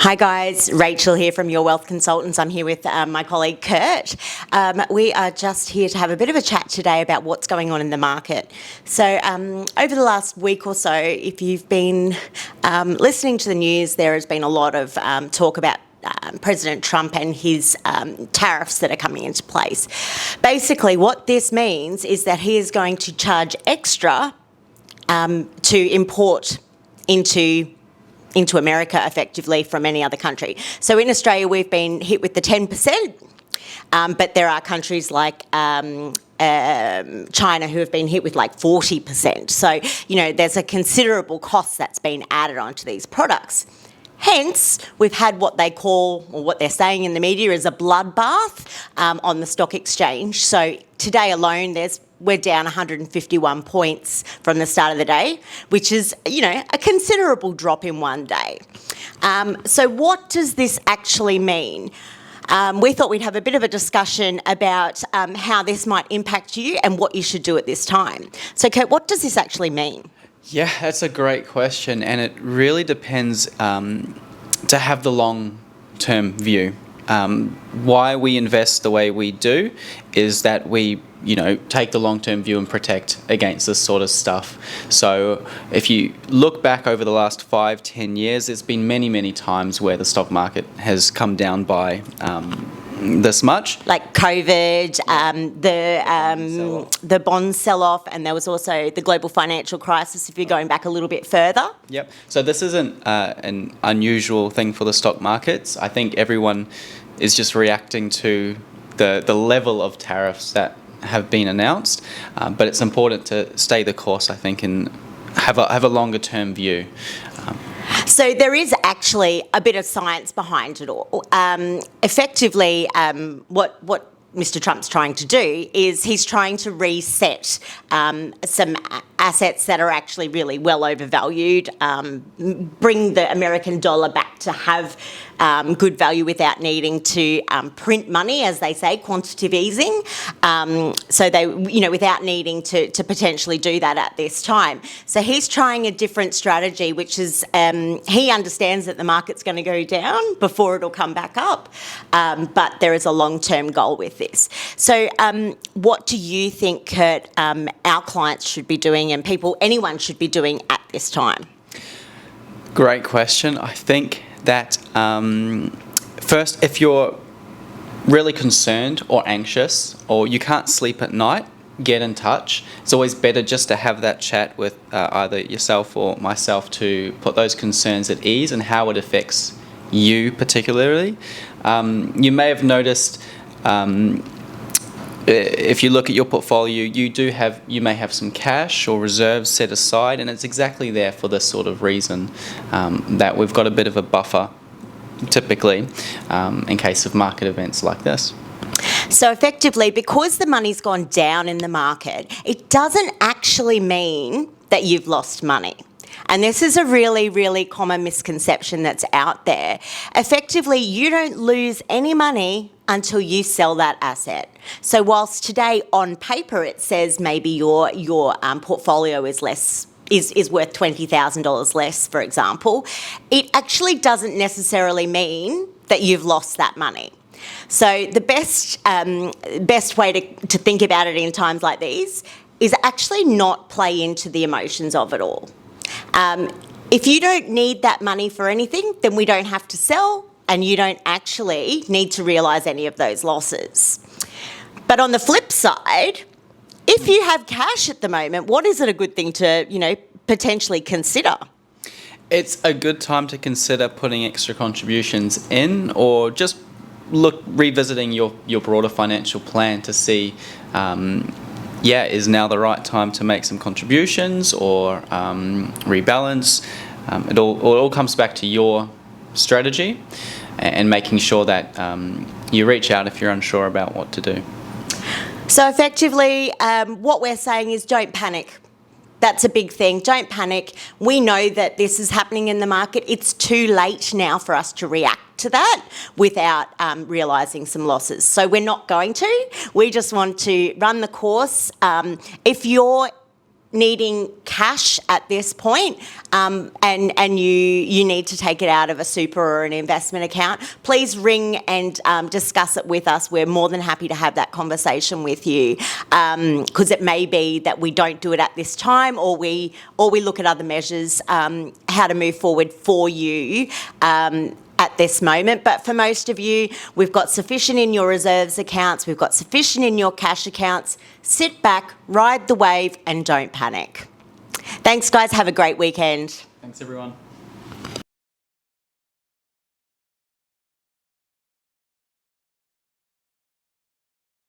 Hi guys, Rachel here from Your Wealth Consultants. I'm here with my colleague Kurt. We are just here to have a bit of a chat today about what's going on in the market. So over the last week or so, if you've been listening to the news, there has been a lot of talk about President Trump and his tariffs that are coming into place. Basically, what this means is that he is going to charge extra to import into America effectively from any other country. So in Australia, we've been hit with the 10%, but there are countries like China who have been hit with like 40%. So, you know, there's a considerable cost that's been added onto these products. Hence, we've had what they call, or what they're saying in the media, is a bloodbath on the stock exchange. So today alone, we're down 151 points from the start of the day, which is, you know, a considerable drop in one day. So what does this actually mean? We thought we'd have a bit of a discussion about how this might impact you and what you should do at this time. So, Kurt, what does this actually mean? Yeah, that's a great question, and it really depends to have the long-term view. Why we invest the way we do is that we, take the long-term view and protect against this sort of stuff. So if you look back over the last 5-10 years, there's been many, many times where the stock market has come down by this much. Like COVID, the bond sell-off, and there was also the global financial crisis, if you're going back a little bit further. Yep. So this isn't an unusual thing for the stock markets. I think everyone is just reacting to the level of tariffs that have been announced, but it's important to stay the course, I think, and have a longer term view. So there is actually a bit of science behind it all. Effectively, what Mr. Trump's trying to do is he's trying to reset some assets that are actually really well overvalued, bring the American dollar back to have good value without needing to print money, as they say, quantitative easing. So they, without needing to potentially do that at this time. So he's trying a different strategy, which is he understands that the market's going to go down before it'll come back up, but there is a long-term goal with this. So what do you think, Kurt, our clients should be doing and anyone should be doing at this time? Great question. I think that first, if you're really concerned or anxious or you can't sleep at night, get in touch. It's always better just to have that chat with either yourself or myself to put those concerns at ease and how it affects you particularly. You may have noticed if you look at your portfolio, you may have some cash or reserves set aside, and it's exactly there for this sort of reason, that we've got a bit of a buffer, typically, in case of market events like this. So effectively, because the money's gone down in the market, it doesn't actually mean that you've lost money. And this is a really, really common misconception that's out there. Effectively, you don't lose any money until you sell that asset. So whilst today on paper it says maybe your portfolio is worth $20,000 less, for example, it actually doesn't necessarily mean that you've lost that money. So the best way to think about it in times like these is actually not play into the emotions of it all. If you don't need that money for anything, then we don't have to sell, and you don't actually need to realise any of those losses. But on the flip side, if you have cash at the moment, what is it a good thing to, potentially consider? It's a good time to consider putting extra contributions in, or just revisiting your broader financial plan to see, is now the right time to make some contributions or rebalance. It all comes back to your strategy and making sure that you reach out if you're unsure about what to do. So effectively, what we're saying is don't panic. That's a big thing. Don't panic. We know that this is happening in the market. It's too late now for us to react to that without realising some losses. So we're not going to. We just want to run the course. If you're needing cash at this point, and you need to take it out of a super or an investment account, please ring and discuss it with us. We're more than happy to have that conversation with you, because it may be that we don't do it at this time, or we look at other measures how to move forward for you at this moment. But for most of you, we've got sufficient in your reserves accounts, we've got sufficient in your cash accounts. Sit back, ride the wave, and don't panic. Thanks, guys. Have a great weekend. Thanks, everyone.